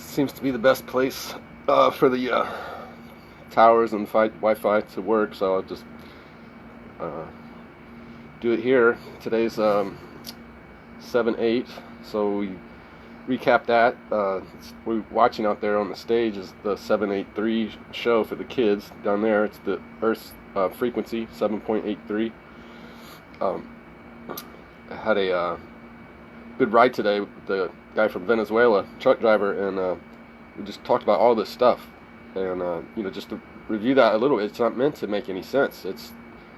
seems to be the best place for the towers and Wi-Fi to work, so I'll just uh, do it here. Today's 7/8, so we recap that. We're watching out there on the stage is the 783 show for the kids down there. It's the Earth's frequency, 7.83. I had a good ride today with the guy from Venezuela, truck driver, and we just talked about all this stuff. And just to review that a little bit, it's not meant to make any sense. It's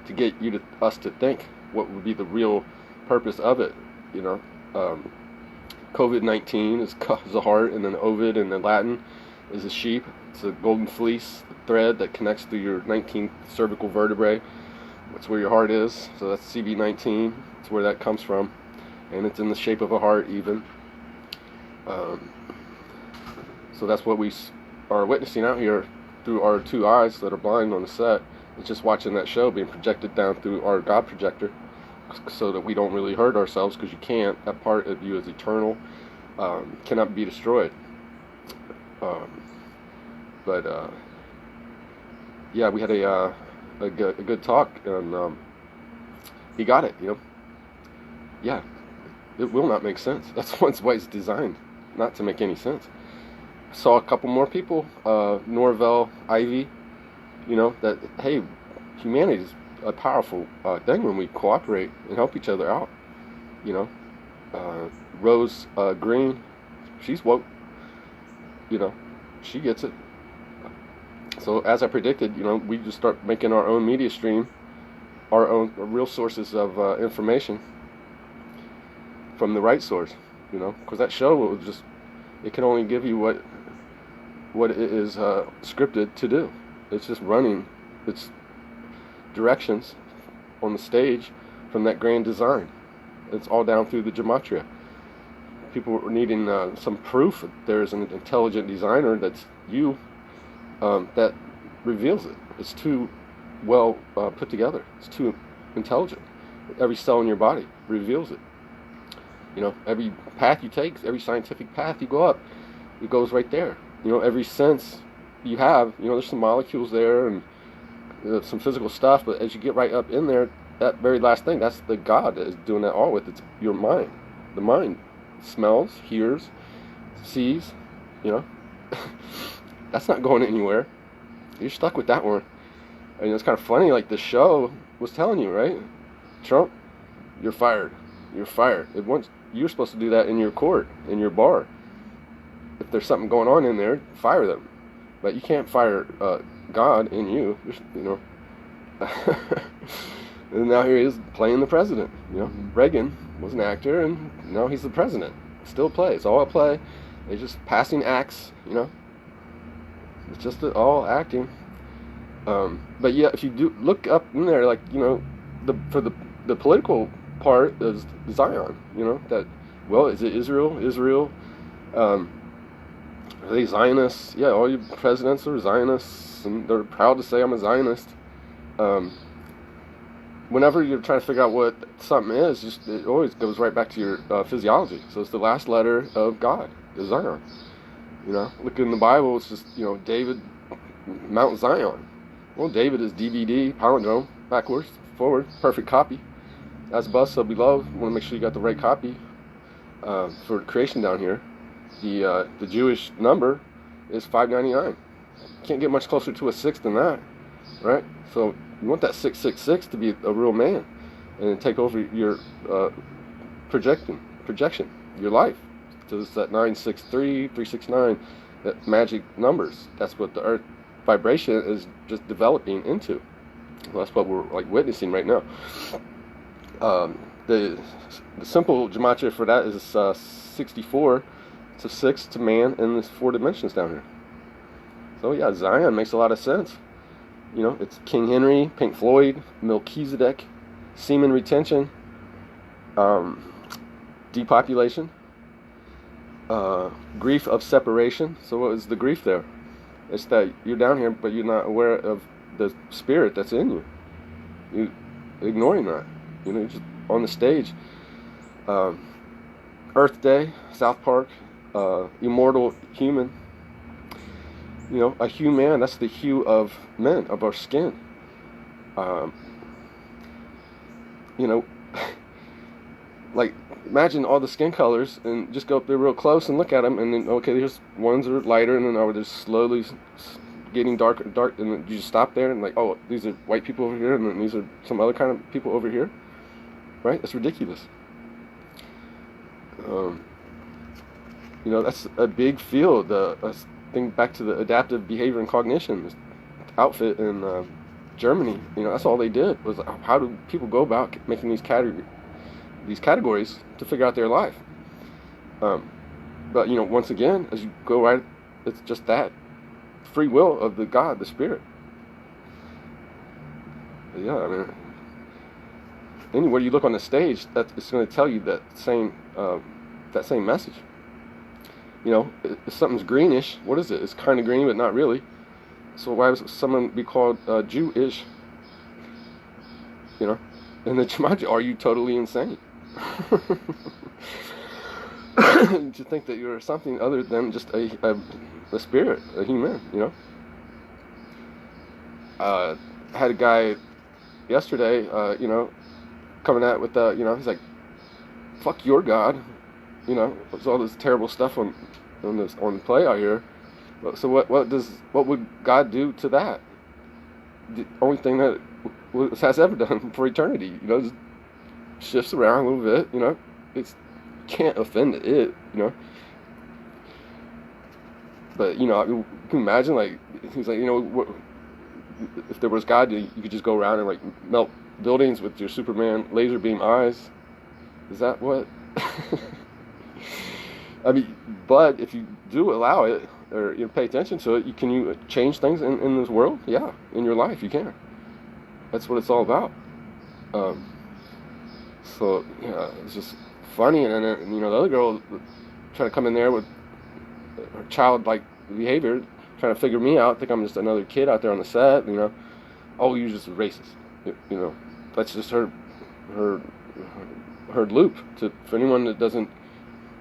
to get us to think what would be the real purpose of it. COVID-19 is the heart, and then Ovid in the Latin is a sheep. It's a golden fleece thread that connects to your 19th cervical vertebrae. That's where your heart is. So that's CV19. That's where that comes from, and it's in the shape of a heart even. So that's what we are witnessing out here through our two eyes that are blind on the set. It's just watching that show being projected down through our God projector, so that we don't really hurt ourselves, because you can't. That part of you is eternal, cannot be destroyed. Yeah, we had a good talk, and he got it. Yeah, it will not make sense. That's why it's designed, not to make any sense. I saw a couple more people, Norvell, Ivy, that, hey, humanity is a powerful thing when we cooperate and help each other out. Rose Green, she's woke. She gets it. So as I predicted, we just start making our own media stream, our own real sources of information from the right source. Because that show it can only give you what it is scripted to do. It's just running its directions on the stage from that grand design. It's all down through the gematria. People are needing some proof that there's an intelligent designer that's you, that reveals it. It's too well put together. It's too intelligent. Every cell in your body reveals it. Every path you take, every scientific path you go up, it goes right there. Every sense you have, there's some molecules there and some physical stuff, but as you get right up in there, that very last thing, that's the God that is doing that all with. It's your mind. The mind smells, hears, sees, that's not going anywhere. You're stuck with that one. It's kind of funny, like the show was telling you, right? Trump, you're fired. You're fired. You're supposed to do that in your court, in your bar. If there's something going on in there, fire them. But you can't fire God in you. And now here he is playing the president. Reagan was an actor, and now he's the president. Still plays. All a play. They're just passing acts. It's just all acting. But yeah, if you do look up in there, like for the political part is Zion. That, well, is it Israel? Israel. Are they Zionists? Yeah, all you presidents are Zionists, and they're proud to say I'm a Zionist. Whenever you're trying to figure out what something is, it always goes right back to your physiology. So it's the last letter of God, is Zion. Look in the Bible, it's just, David, Mount Zion. Well, David is DVD, palindrome, backwards, forward, perfect copy. As above, so below. Want to make sure you got the right copy for creation down here. The Jewish number is 599. Can't get much closer to a 6 than that, right? So you want that 666 to be a real man and take over your projection, your life. So it's that 963, 369, that magic numbers. That's what the Earth vibration is just developing into. Well, that's what we're witnessing right now. The simple gematria for that is 64. It's a 6 to man, and there's 4 dimensions down here. So yeah, Zion makes a lot of sense. It's King Henry, Pink Floyd, Melchizedek, semen retention, depopulation, grief of separation. So what is the grief there? It's that you're down here, but you're not aware of the spirit that's in you. You're ignoring that. You're just on the stage. Earth Day, South Park, immortal human. You know, a hue man, that's the hue of men, of our skin. Um, you know, like, imagine all the skin colors and just go up there real close and look at them, and then, okay, there's ones that are lighter, and then they're slowly getting darker, and then you just stop there and like, oh, these are white people over here, and then these are some other kind of people over here, right? That's ridiculous. You know, that's a big field. Think back to the adaptive behavior and cognition outfit in Germany. You know, that's all they did was how do people go about making these categories to figure out their life. But you know, once again, as you go right, it's just that free will of the God, the Spirit. But yeah, I mean, anywhere you look on the stage, it's going to tell you that same message. You know, if something's greenish, what is it? It's kind of green, but not really. So why would someone be called Jewish? You know, and the Jumanji, are you totally insane? To think that you're something other than just a spirit, a human, you know? I had a guy yesterday, you know, coming out with, you know, he's like, fuck your God. You know, there's all this terrible stuff on play out here. So what would God do to that? The only thing that has ever done for eternity, you know, just shifts around a little bit. You know, can't offend it. You know, but you know, I mean, you can imagine like he's like, you know, if there was God, you could just go around and like melt buildings with your Superman laser beam eyes. Is that what? I mean, but if you do allow it, or you know, pay attention to it, can you change things in this world? Yeah, in your life you can. That's what it's all about. So yeah, it's just funny, and then you know the other girl trying to come in there with her childlike behavior, trying to figure me out, think I'm just another kid out there on the set. You know, oh, you're just a racist. You know, that's just her loop. For anyone that doesn't.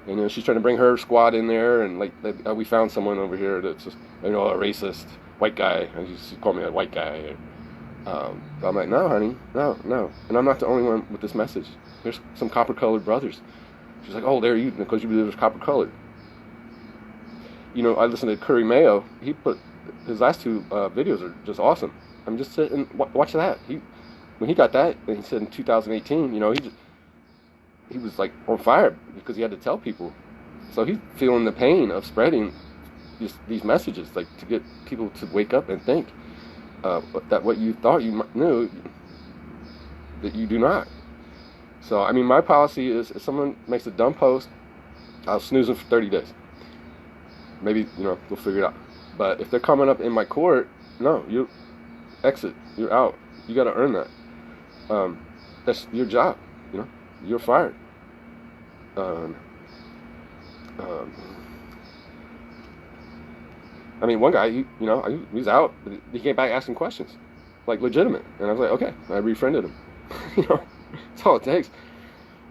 You know, she's trying to bring her squad in there, and like we found someone over here that's just, you know, a racist white guy. And she called me a white guy. I'm like, no, honey, no. And I'm not the only one with this message. There's some copper-colored brothers. She's like, oh, there you, because you believe it's copper-colored. You know, I listened to Curry Mayo. He put his last two videos are just awesome. I'm just sitting, watch that. When he got that, and he said in 2018, you know, he was like on fire because he had to tell people. So he's feeling the pain of spreading these messages, like to get people to wake up and think that what you thought you knew, that you do not. So, I mean, my policy is if someone makes a dumb post, I'll snooze them for 30 days. Maybe, you know, we'll figure it out. But if they're coming up in my court, no, you exit. You're out. You got to earn that. That's your job, you know. You're fired. I mean, one guy, he's out. He came back asking questions, like legitimate, and I was like, okay, I refriended him. You know, that's all it takes.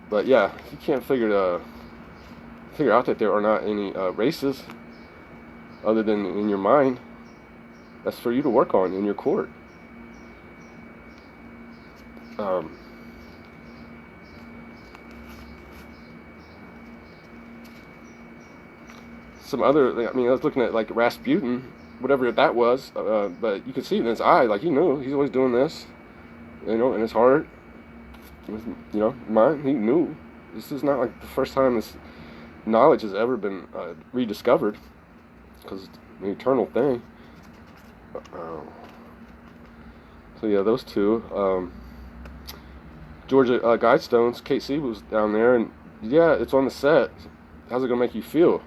But yeah, you can't figure out that there are not any races other than in your mind. That's for you to work on in your court. Some other, I mean, I was looking at like Rasputin, whatever that was, but you could see it in his eye, like he knew he's always doing this, you know, in his heart, you know, mind, he knew. This is not like the first time this knowledge has ever been rediscovered, because it's an eternal thing. So yeah, those two. Georgia Guidestones, Kate Sieb was down there, and yeah, it's on the set. How's it gonna make you feel?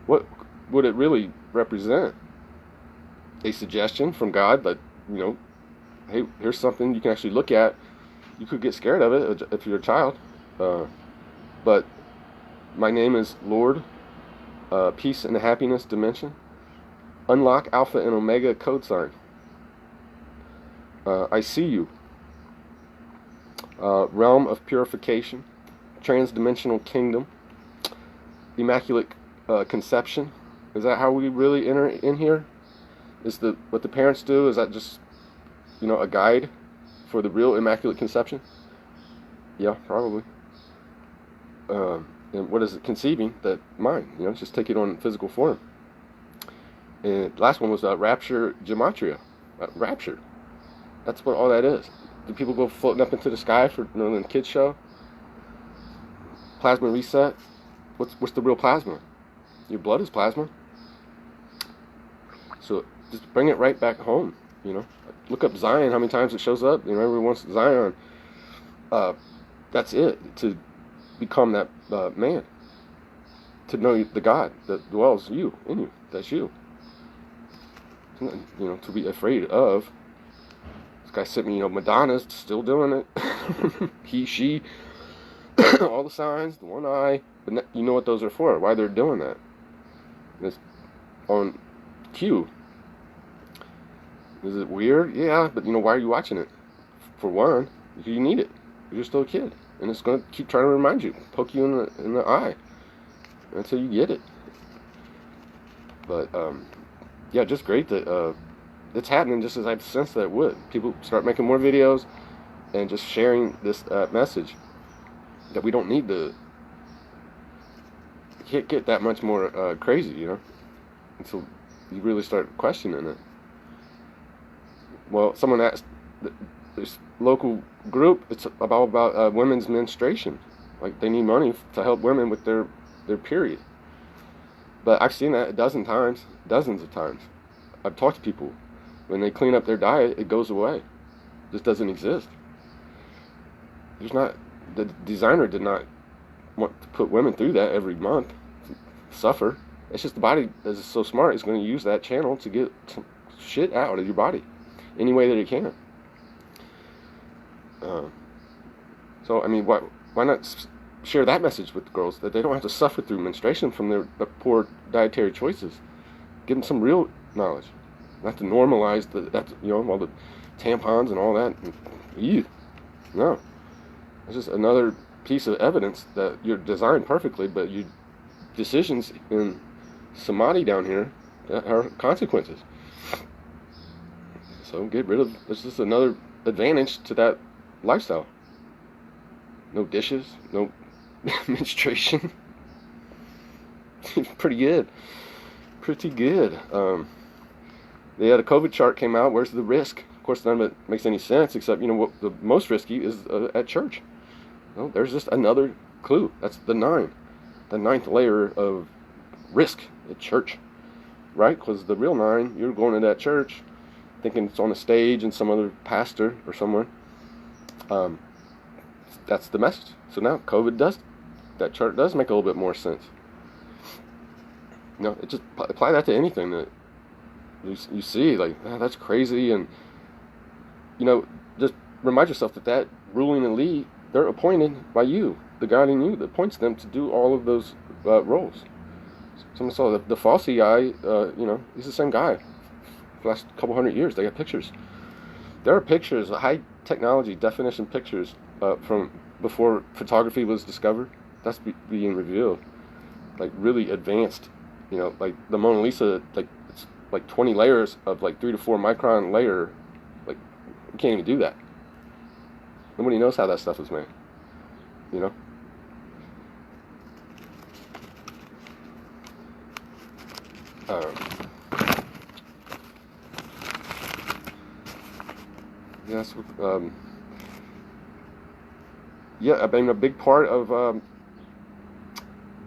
What would it really represent? A suggestion from God that, you know, hey, here's something you can actually look at. You could get scared of it if you're a child, but my name is Lord, Peace and Happiness Dimension. Unlock Alpha and Omega code sign. I see you. Realm of purification. Transdimensional kingdom. Immaculate conception. Is that how we really enter in here? Is the what the parents do? Is that just, a guide for the real Immaculate Conception? Yeah, probably. And what is it conceiving? That mind, just take it on physical form. And last one was rapture gematria. Rapture. That's what all that is. Do people go floating up into the sky for the kids show? Plasma reset. What's the real plasma? Your blood is plasma. So just bring it right back home. Look up Zion. How many times it shows up? Everyone wants Zion. That's it. To become that man. To know the God that dwells in you. That's you. To be afraid of. This guy sent me, Madonna's still doing it. He, she, all the signs, the one eye. But you know what those are for, why they're doing that. It's on cue. Is it weird? Yeah, but why are you watching it? For one, you need it. You're still a kid. And it's going to keep trying to remind you, poke you in the eye until you get it. But, yeah, just great that it's happening just as I've sensed that it would. People start making more videos and just sharing this message that we don't need to get that much more crazy, until you really start questioning it. Well, someone asked, this local group, it's about women's menstruation. Like, they need money to help women with their period. But I've seen that dozens of times. I've talked to people. When they clean up their diet, it goes away. It just doesn't exist. The designer did not want to put women through that every month, suffer. It's just the body is so smart, it's going to use that channel to get some shit out of your body any way that it can. So, I mean, why not share that message with the girls, that they don't have to suffer through menstruation from their poor dietary choices? Give them some real knowledge. Not to normalize all the tampons and all that. Ew. No. It's just another piece of evidence that you're designed perfectly, but your decisions in samadhi down here are consequences. So get rid of, it's just another advantage to that lifestyle. No dishes, no menstruation. Pretty good. They had a COVID chart came out. Where's the risk? Of course, none of it makes any sense, except, what the most risky is at church. Well, there's just another clue. That's the ninth layer of risk at church, right? Because the real 9, you're going to that church thinking it's on a stage and some other pastor or someone. That's the message. So now that chart does make a little bit more sense. It just apply that to anything that you see, like, that's crazy. And just remind yourself that ruling elite, they're appointed by you, the God in you that appoints them to do all of those roles. Someone saw the Fosse guy, he's the same guy for the last couple 100 years. They got pictures. There are pictures, high technology definition pictures from before photography was discovered. That's being revealed, like really advanced. Like the Mona Lisa, like it's like 20 layers of like 3 to 4 micron layer. Like, you can't even do that. Nobody knows how that stuff is made. Yes. Yeah, I mean, a big part of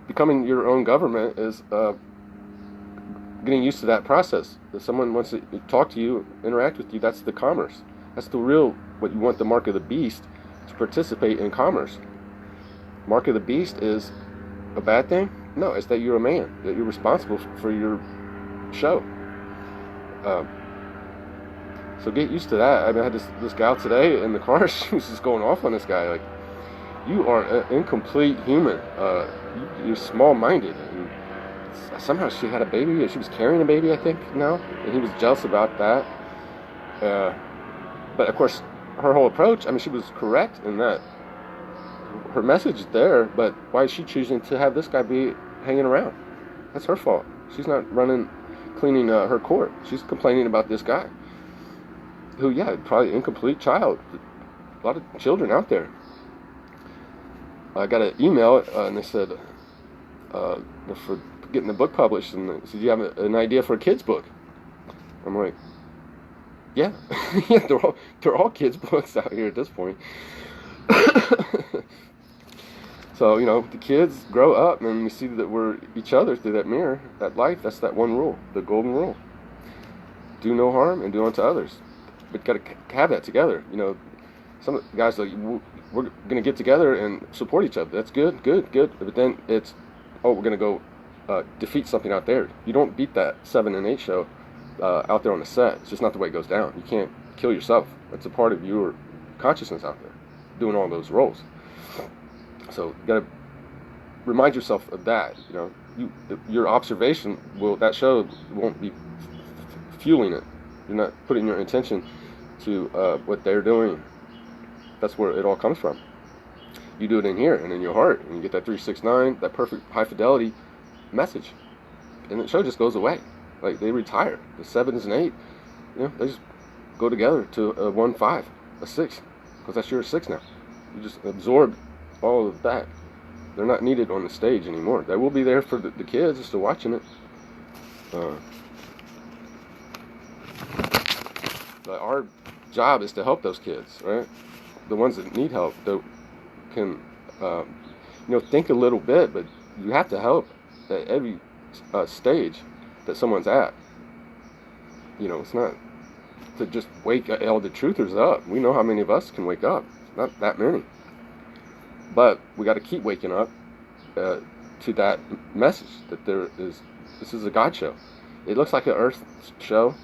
becoming your own government is getting used to that process. If someone wants to talk to you, interact with you, that's the commerce. That's the real, what you want the mark of the beast, to participate in commerce. Mark of the beast is a bad thing? No, it's that you're a man, that you're responsible for your show. So get used to that. I mean, I had this gal today in the car, she was just going off on this guy, like, you are an incomplete human. You're small-minded. And somehow she had a baby, she was carrying a baby, I think, now, and he was jealous about that. But of course, her whole approach, I mean, she was correct in that. Her message is there, but why is she choosing to have this guy be hanging around? That's her fault. She's not cleaning her court. She's complaining about this guy who, yeah, probably incomplete child. A lot of children out there. I got an email and they said for getting the book published, and they said, "Do you have an idea for a kid's book?" I'm like, "Yeah, yeah, they're all kids' books out here at this point." So, the kids grow up and we see that we're each other through that mirror, that life. That's that one rule, the golden rule. Do no harm and do unto others. But got to have that together. Some guys like, we're going to get together and support each other. That's good. But then it's, we're going to go defeat something out there. You don't beat that 7 and 8 show out there on the set. It's just not the way it goes down. You can't kill yourself. That's a part of your consciousness out there, doing all those roles. So you got to remind yourself of that. Your observation that show won't be fueling it. You're not putting your intention to what they're doing. That's where it all comes from. You do it in here and in your heart, and you get that 369, that perfect high fidelity message, and the show just goes away. Like they retire. The 7s and 8, they just go together to a 1-5, a 6, because that's your 6 now. You just absorb all of that. They're not needed on the stage anymore. They will be there for the kids just watching it. But our job is to help those kids, right? The ones that need help, that can, think a little bit, but you have to help at every stage that someone's at. It's not to just wake all the truthers up. We know how many of us can wake up. Not that many. But we got to keep waking up to that message that this is a God show. It looks like an Earth show,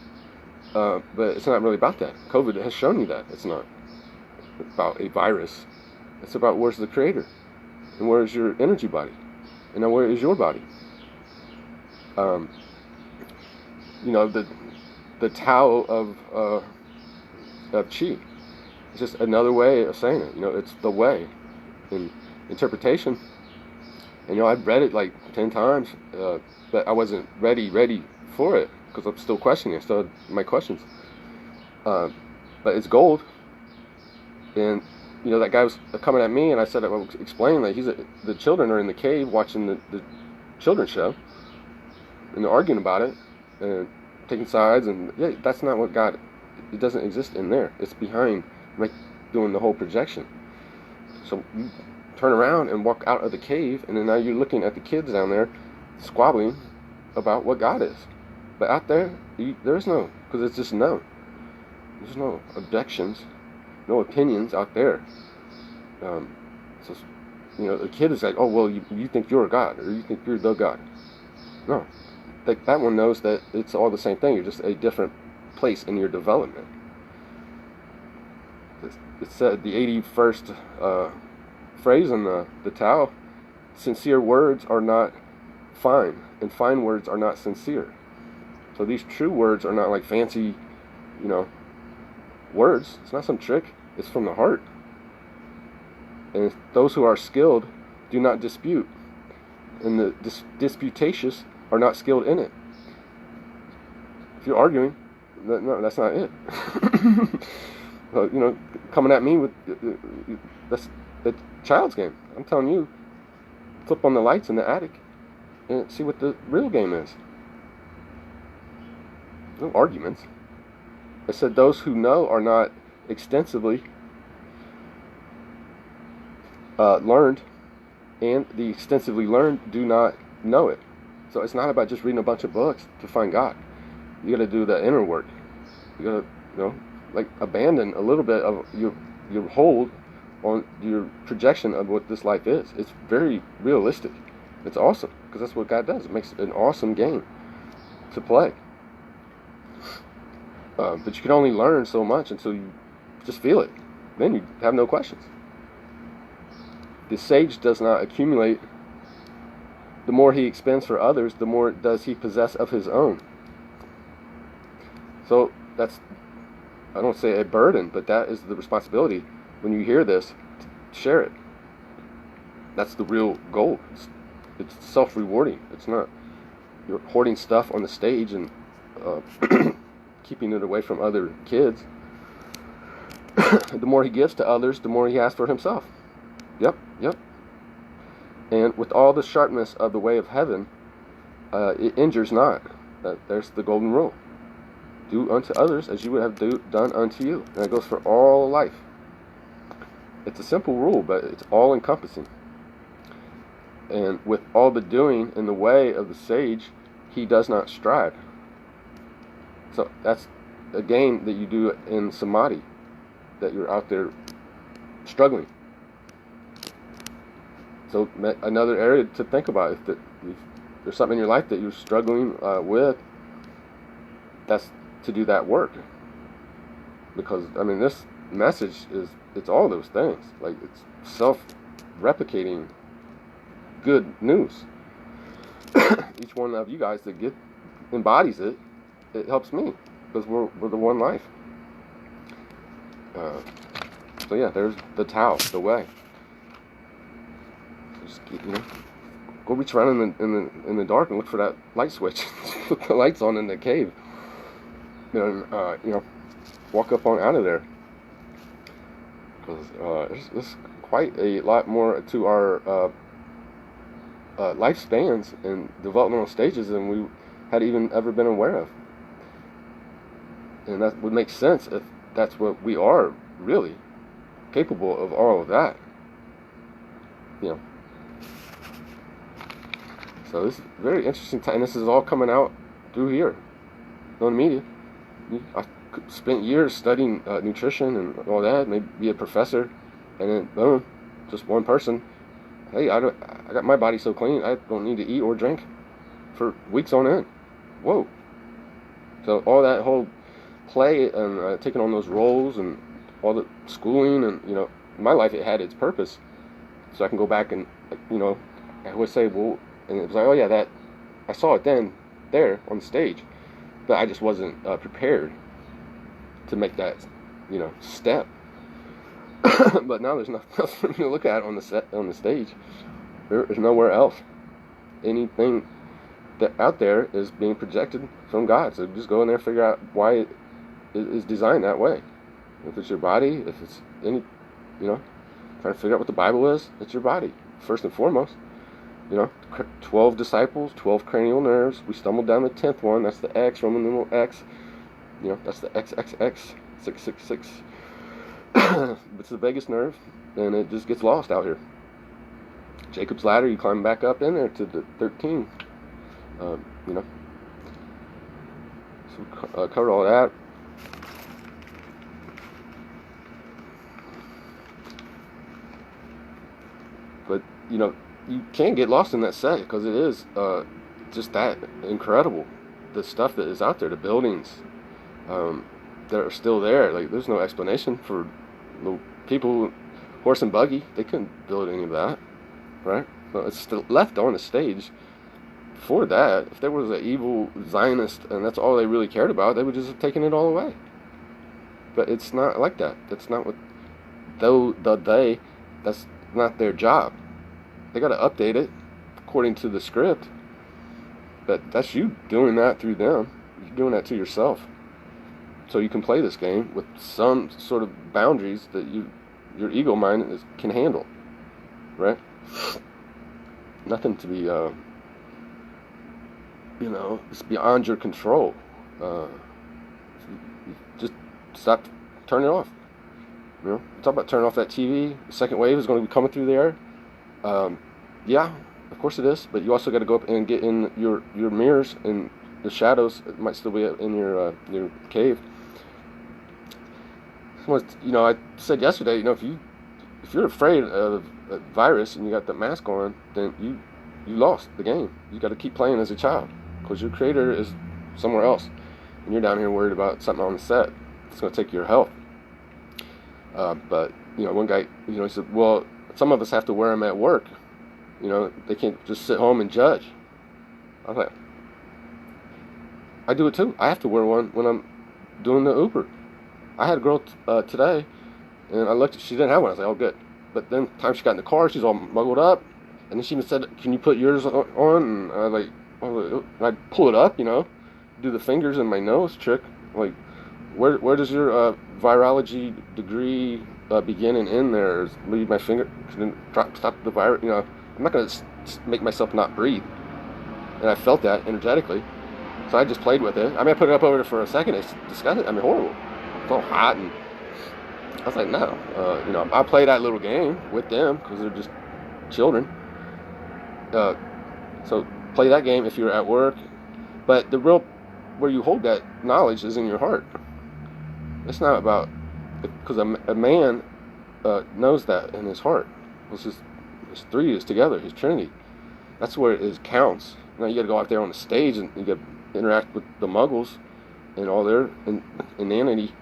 but it's not really about that. COVID has shown you that. It's not about a virus. It's about where's the Creator, and where's your energy body, and now where is your body. The Tao of Chi. It's just another way of saying it. It's the way in interpretation. And I've read it like 10 times, but I wasn't ready for it because I'm still questioning. I still had my questions. But it's gold. And that guy was coming at me, and I said, I was explaining that the children are in the cave watching the children's show, and they're arguing about it and taking sides, and yeah, that's not what God. It doesn't exist in there. It's behind, like doing the whole projection. So you turn around and walk out of the cave, and then now you're looking at the kids down there squabbling about what God is. But out there, there's no, because it's just no. There's no objections, no opinions out there. So the kid is like, oh well, you think you're a God, or you think you're the God. No, that one knows that it's all the same thing. You're just a different place in your development. It said the 81st phrase in the Tao: sincere words are not fine, and fine words are not sincere. So these true words are not like fancy, words. It's not some trick. It's from the heart. And those who are skilled do not dispute, and the disputatious are not skilled in it. If you're arguing, no, that's not it. Coming at me with that's the child's game. I'm telling you, flip on the lights in the attic and see what the real game is. No arguments. I said those who know are not extensively learned, and the extensively learned do not know it. So it's not about just reading a bunch of books to find God. You got to do the inner work. You got to, abandon a little bit of your hold on your projection of what this life is. It's very realistic. It's awesome, because that's what God does. It makes it an awesome game to play. But you can only learn so much until you just feel it. Then you have no questions. The sage does not accumulate. The more he expends for others, the more does he possess of his own. So that's, I don't say a burden, but that is the responsibility. When you hear this, share it. That's the real goal. It's self-rewarding. It's not, you're hoarding stuff on the stage and keeping it away from other kids, the more he gives to others, the more he has for himself. Yep. And with all the sharpness of the way of heaven, it injures not. There's the golden rule. Do unto others as you would have done unto you. And it goes for all life. It's a simple rule, but it's all encompassing. And with all the doing in the way of the sage, he does not strive. So that's a game that you do in samadhi, that you're out there struggling. So another area to think about, if there's something in your life that you're struggling with, that's to do that work. Because, I mean, this message it's all those things. Like, it's self-replicating good news. Each one of you guys that embodies it helps me, because we're the one life. So yeah, there's the Tao, the way. Just go reach around in the dark and look for that light switch. Put the lights on in the cave. And walk up on out of there. Because there's quite a lot more to our lifespans and developmental stages than we had even ever been aware of. And that would make sense if that's what we are really capable of, all of that. So this is a very interesting time. This is all coming out through here on the media. I spent years studying nutrition and all that, maybe be a professor, and then boom, just one person. Hey, I got my body so clean, I don't need to eat or drink for weeks on end. Whoa. So all that whole play and taking on those roles and all the schooling and, my life, it had its purpose. So I can go back and, I would say, well, and it was like, oh yeah, that, I saw it then, there, on the stage. But I just wasn't prepared to make that, step. But now there's nothing else for me to look at on the stage. There's nowhere else. Anything that out there is being projected from God. So just go in there and figure out why it is designed that way. If it's your body, if it's any, trying to figure out what the Bible is, it's your body, first and foremost. 12 disciples, 12 cranial nerves. We stumbled down the 10th one. That's the X, Roman numeral X. That's the XXX, 666. It's the vagus nerve, and it just gets lost out here. Jacob's ladder, you climb back up in there to the 13. So we covered all that. But, you can't get lost in that set, because it is just that incredible. The stuff that is out there, the buildings that are still there. Like, there's no explanation for the people, horse and buggy. They couldn't build any of that, right? Well, it's still left on the stage for that. If there was an evil Zionist and that's all they really cared about, they would just have taken it all away. But it's not like that. That's not what that's not their job. They got to update it according to the script. But that's you doing that through them. You're doing that to yourself. So you can play this game with some sort of boundaries that your ego mind can handle. Right? Nothing to be, it's beyond your control. Just stop, turn it off. Talk about turning off that TV. The second wave is going to be coming through the air. Yeah, of course it is. But you also got to go up and get in your mirrors and the shadows. It might still be in your cave. I said yesterday, if you're afraid of a virus and you got the mask on, then you lost the game. You got to keep playing as a child, because your creator is somewhere else, and you're down here worried about something on the set. It's going to take your health. But one guy, he said, well, some of us have to wear them at work. They can't just sit home and judge. I was like, I do it too. I have to wear one when I'm doing the Uber. I had a girl today, and I looked. She didn't have one. I was like, oh, good. But then, time she got in the car, she's all muggled up, and then she even said, "Can you put yours on?" And I was like, I pull it up, do the fingers in my nose trick. Like, where does your virology degree begin and end there? Leave my finger, stop the virus. I'm not going to make myself not breathe. And I felt that energetically. So I just played with it. I mean, I put it up over there for a second. It's disgusting. I mean, horrible. It's all hot. And I was like, no. I play that little game with them because they're just children. So play that game if you're at work. But the real, where you hold that knowledge is in your heart. It's not about, because a man knows that in his heart. It's just, his three is together, his Trinity. That's where it counts. Now you got to go out there on the stage and you got to interact with the muggles and all their inanity.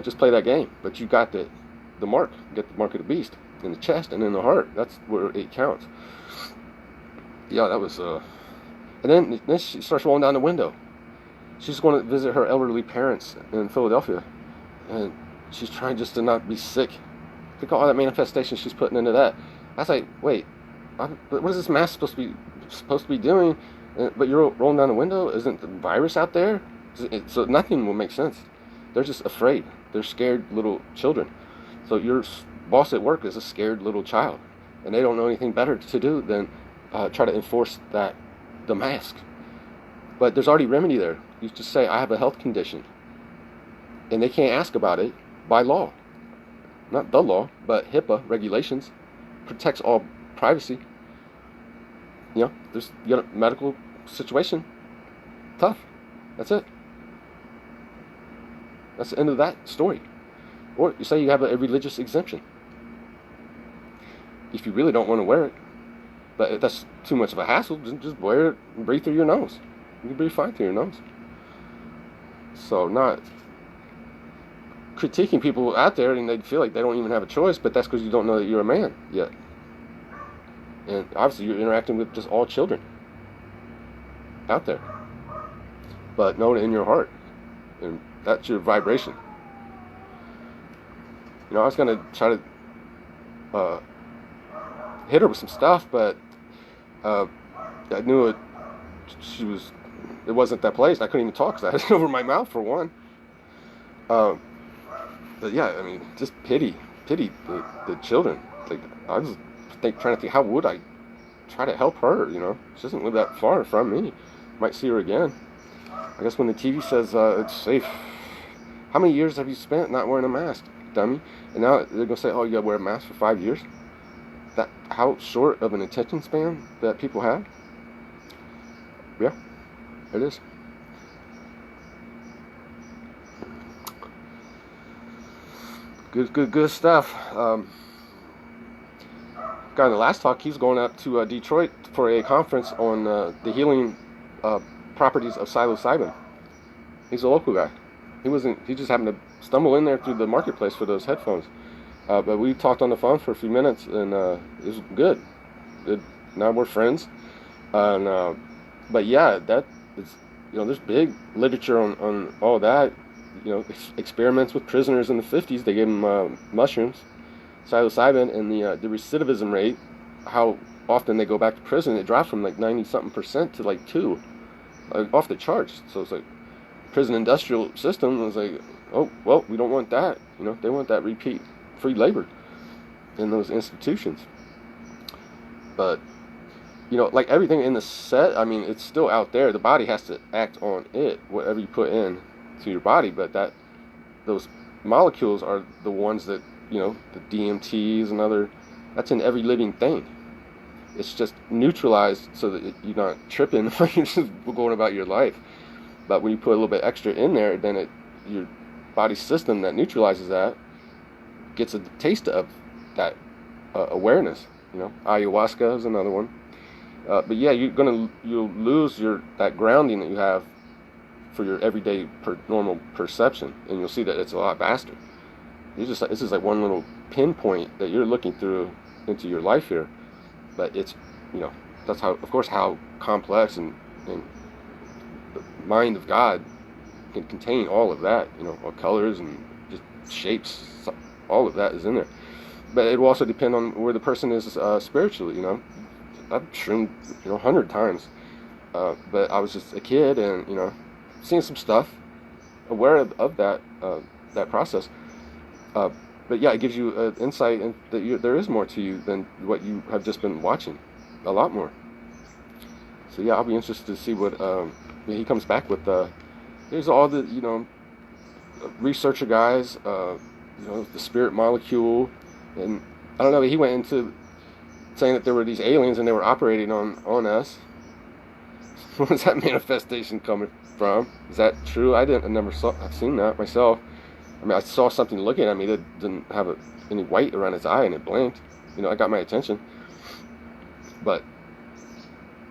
Just play that game. But you got the mark. You get the mark of the beast in the chest and in the heart. That's where it counts. Yeah, that was. And then she starts rolling down the window. She's going to visit her elderly parents in Philadelphia, and she's trying just to not be sick. Think of all that manifestation she's putting into that. I was like, wait, what is this mask supposed to be doing? But you're rolling down the window. Isn't the virus out there? So nothing will make sense. They're just afraid. They're scared little children. So your boss at work is a scared little child, and they don't know anything better to do than try to enforce the mask. But there's already remedy there. You just say, I have a health condition, and they can't ask about it by law. Not the law, but HIPAA regulations protects all privacy. There's medical situation. Tough. That's it. That's the end of that story. Or you say you have a religious exemption. If you really don't want to wear it, but if that's too much of a hassle, just wear it and breathe through your nose. You can breathe fine through your nose. So not critiquing people out there and they feel like they don't even have a choice, but that's because you don't know that you're a man yet. And obviously you're interacting with just all children out there. But know it in your heart. And that's your vibration. I was going to try to hit her with some stuff, but I knew it wasn't that place. I couldn't even talk because I had it over my mouth for one. But yeah, I mean, just pity the children. Like, I was trying to think, how would I try to help her? She doesn't live that far from me. Might see her again. I guess when the TV says it's safe. How many years have you spent not wearing a mask, dummy? And now they're gonna say, oh, you gotta wear a mask for 5 years. That how short of an attention span that people have? Yeah, it is. Good stuff. Guy in the last talk, he's going up to Detroit for a conference on the healing properties of psilocybin. He's a local guy. He just happened to stumble in there through the marketplace for those headphones. But we talked on the phone for a few minutes, and it was good. Now we're friends. But yeah, that is, there's big literature on all that. Experiments with prisoners in the 50s, they gave them mushrooms, psilocybin, and the recidivism rate, how often they go back to prison, it dropped from like 90-something% to like 2%, off the charts. So it's like prison industrial system was like, oh well, we don't want that. They want that repeat free labor in those institutions. But like everything in the set, I mean, it's still out there. The body has to act on it, whatever you put in to your body. But those molecules are the ones that the DMTs and other, that's in every living thing. It's just neutralized so that you're not tripping when you're just going about your life. But when you put a little bit extra in there, then your body system that neutralizes that gets a taste of that awareness. Ayahuasca is another one. But yeah, you'll lose that grounding that you have for your everyday normal perception, and you'll see that it's a lot vaster. This is like one little pinpoint that you're looking through into your life here, but it's that's how complex and the mind of God can contain all of that. All colors and just shapes, all of that is in there. But it will also depend on where the person is spiritually. I've shroomed 100 times. But I was just a kid, and seeing some stuff, aware of that process. Uh, but yeah, it gives you an insight that there is more to you than what you have just been watching, a lot more. So yeah, I'll be interested to see what he comes back with. There's all the researcher guys, the spirit molecule, and I don't know. He went into saying that there were these aliens and they were operating on us. Where's that manifestation coming from? Is that true? I've seen that myself. I mean, I saw something looking at me that didn't have any white around its eye, and it blinked. I got my attention. But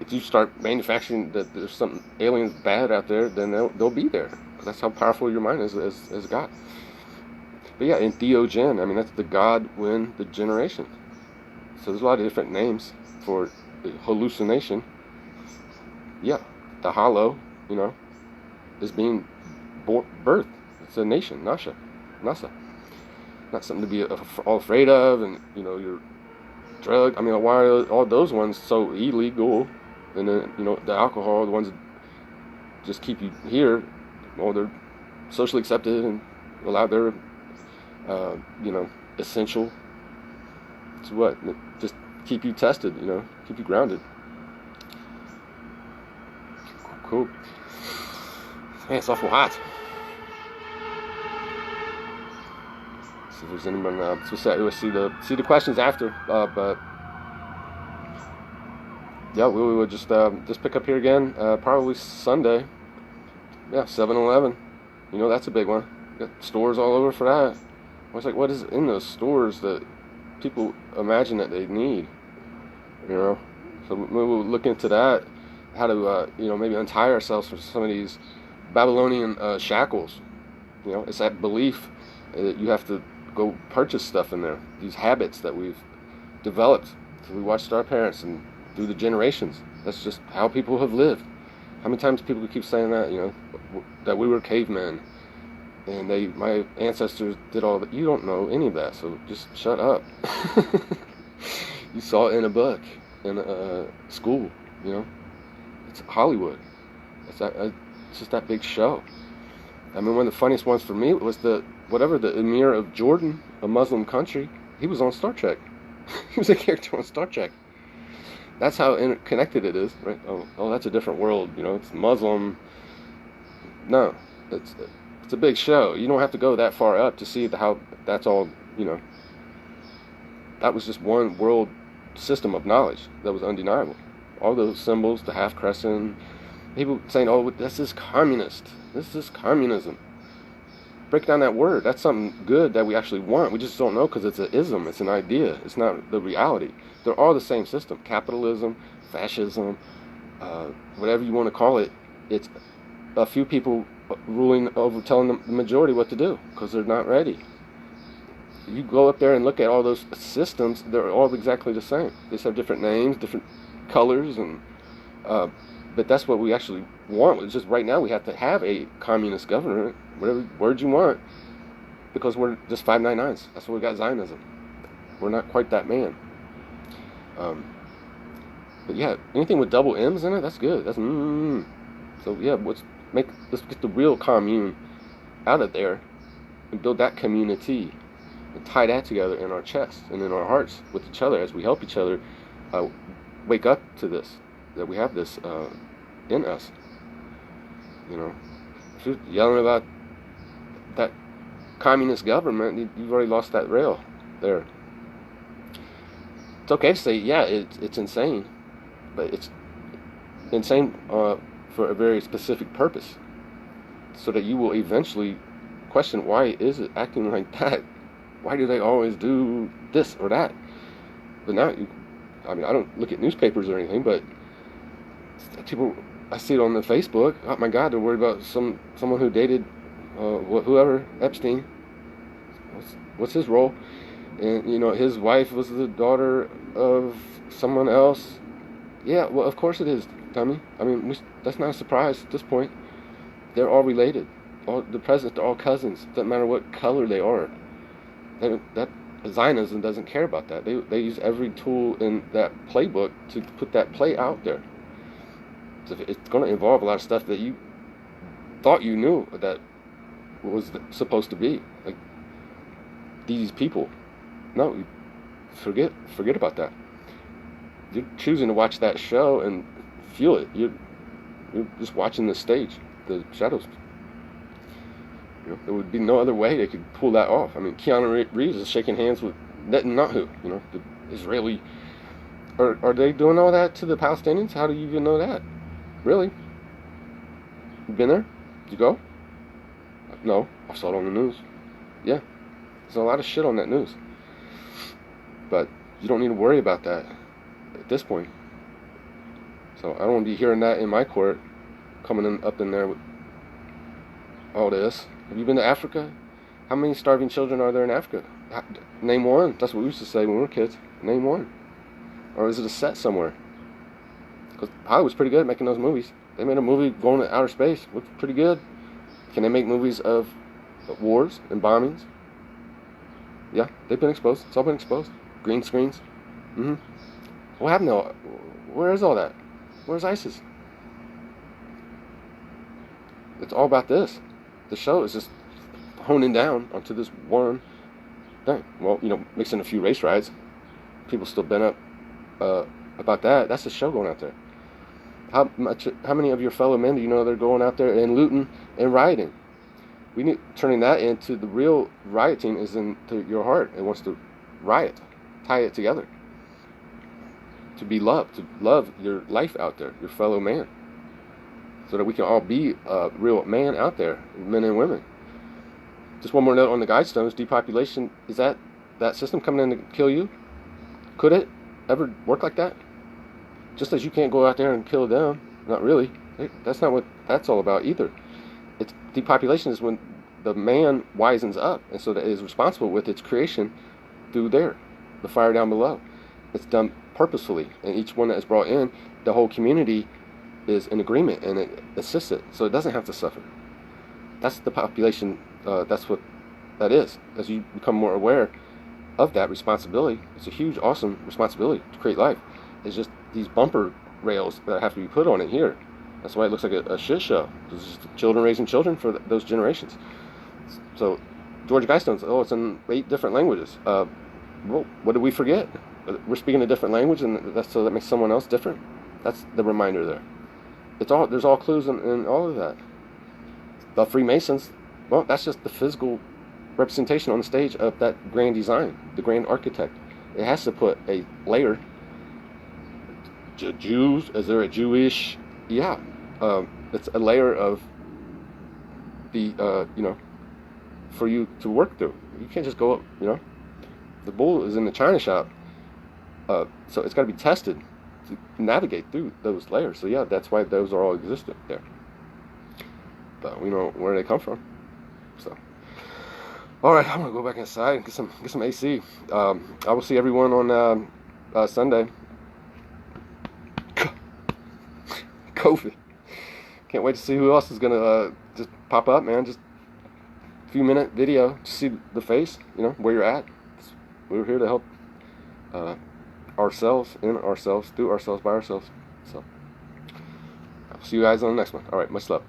if you start manufacturing that there's something aliens bad out there, then they'll be there. Because that's how powerful your mind is as God. But yeah, in Theogen, I mean, that's the God when the generation. So there's a lot of different names for the hallucination. Yeah, the hollow, is being birthed. It's a nation, NASA. Not something to be all afraid of, and your drug. I mean, why are all those ones so illegal? And then the alcohol, the ones that just keep you here, well, they're socially accepted and allowed. They're essential. To what? Just keep you tested. Keep you grounded. Cool. Man, it's awful hot. See if there's anyone. We'll see the questions after. But yeah, we will just pick up here again. Probably Sunday. Yeah, 7-Eleven. That's a big one. Got stores all over for that. I was like, what is in those stores that people imagine that they need? So we'll look into that. How to maybe untie ourselves from some of these Babylonian shackles. It's that belief that you have to go purchase stuff in there. These habits that we've developed. So we watched our parents and through the generations. That's just how people have lived. How many times people keep saying that? That we were cavemen, and my ancestors did all that. You don't know any of that, so just shut up. You saw it in a book, in a school. It's Hollywood. It's just that big show. I mean, one of the funniest ones for me was the Emir of Jordan, a Muslim country. He was on Star Trek. He was a character on Star Trek. That's how interconnected it is, right? Oh, that's a different world. It's Muslim. No, it's a big show. You don't have to go that far up to see how that's all. That was just one world system of knowledge that was undeniable. All those symbols, the half crescent, people saying, oh, this is communist. This is communism. Break down that word. That's something good that we actually want. We just don't know because it's an ism. It's an idea. It's not the reality. They're all the same system. Capitalism, fascism, whatever you want to call it. It's a few people ruling over, telling the majority what to do because they're not ready. You go up there and look at all those systems. They're all exactly the same. They just have different names, different colors, and but that's what we actually want. It's just right now we have to have a communist government, whatever word you want, because we're just 599s. That's why we got Zionism. We're not quite that man. But yeah, anything with double M's in it, that's good. That's So yeah, let's get the real commune out of there and build that community and tie that together in our chests and in our hearts with each other as we help each other wake up to this, that we have this in us. If you're yelling about that communist government, you've already lost that rail there. It's okay to say, yeah, it's insane, but it's insane for a very specific purpose, so that you will eventually question, why is it acting like that? Why do they always do this or that? But now, I don't look at newspapers or anything, but people, I see it on the Facebook. Oh my God, they're worried about someone who dated whoever, Epstein. What's his role? And his wife was the daughter of someone else. Yeah, well, of course it is, dummy. That's not a surprise at this point. They're all related. The presidents are all cousins. Doesn't matter what color they are. That Zionism doesn't care about that. They use every tool in that playbook to put that play out there. So it's going to involve a lot of stuff that you thought you knew that was supposed to be. Like, these people. No, forget about that. You're choosing to watch that show and feel it. You're just watching the stage, the shadows. You know, there would be no other way they could pull that off. I mean, Keanu Reeves is shaking hands with Netanyahu, you know, the Israeli. Are they doing all that to the Palestinians? How do you even know that? Really? You been there? Did you go? No, I saw it on the news. Yeah, there's a lot of shit on that news. But you don't need to worry about that at this point. So I don't want to be hearing that in my court, coming up in there with all this. Have you been to Africa? How many starving children are there in Africa? Name one. That's what we used to say when we were kids. Name one. Or is it a set somewhere? Because Hollywood's pretty good at making those movies. They made a movie going to outer space. Looks pretty good. Can they make movies of wars and bombings? Yeah, they've been exposed. It's all been exposed. Green screens. What happened to all? Where is all that? Where's ISIS? It's all about this. The show is just honing down onto this one thing. Well, you know, mixing a few race riots. People still bent up about that. That's the show going out there. How many of your fellow men do you know they're going out there and looting and rioting? We need turning that into the real rioting is into your heart. It wants to riot, tie it together. To be loved, to love your life out there, your fellow man, so that we can all be a real man out there, men and women. Just one more note on the Guidestones. Depopulation, is that system coming in to kill you? Could it ever work like that? Just as you can't go out there and kill them, not really. That's not what that's all about either. It's depopulation is when the man wisens up, and so that it is responsible with its creation through the fire down below. It's done purposefully, and each one that is brought in, the whole community is in agreement, and it assists it, so it doesn't have to suffer. That's the population. That's what that is. As you become more aware of that responsibility, it's a huge, awesome responsibility to create life. It's just these bumper rails that have to be put on it here. That's why it looks like a shit show. It's just children raising children for those generations. So, George Guidestones, it's in 8 different languages. Well, what did we forget? We're speaking a different language, and so that makes someone else different. That's the reminder there. There's all clues in all of that. The Freemasons, well, that's just the physical representation on the stage of that grand design, the grand architect. It has to put a layer. Jews, is there a Jewish? Yeah, it's a layer of the for you to work through. You can't just go up. The bull is in the china shop, so it's got to be tested to navigate through those layers. So yeah, that's why those are all existent there. But we know where they come from. So, all right, I'm gonna go back inside and get some AC. I will see everyone on Sunday. COVID. Can't wait to see who else is gonna just pop up, man. Just a few minute video to see the face, where you're at. We're here to help ourselves, in ourselves, through ourselves, by ourselves. So I'll see you guys on the next one. All right, much love.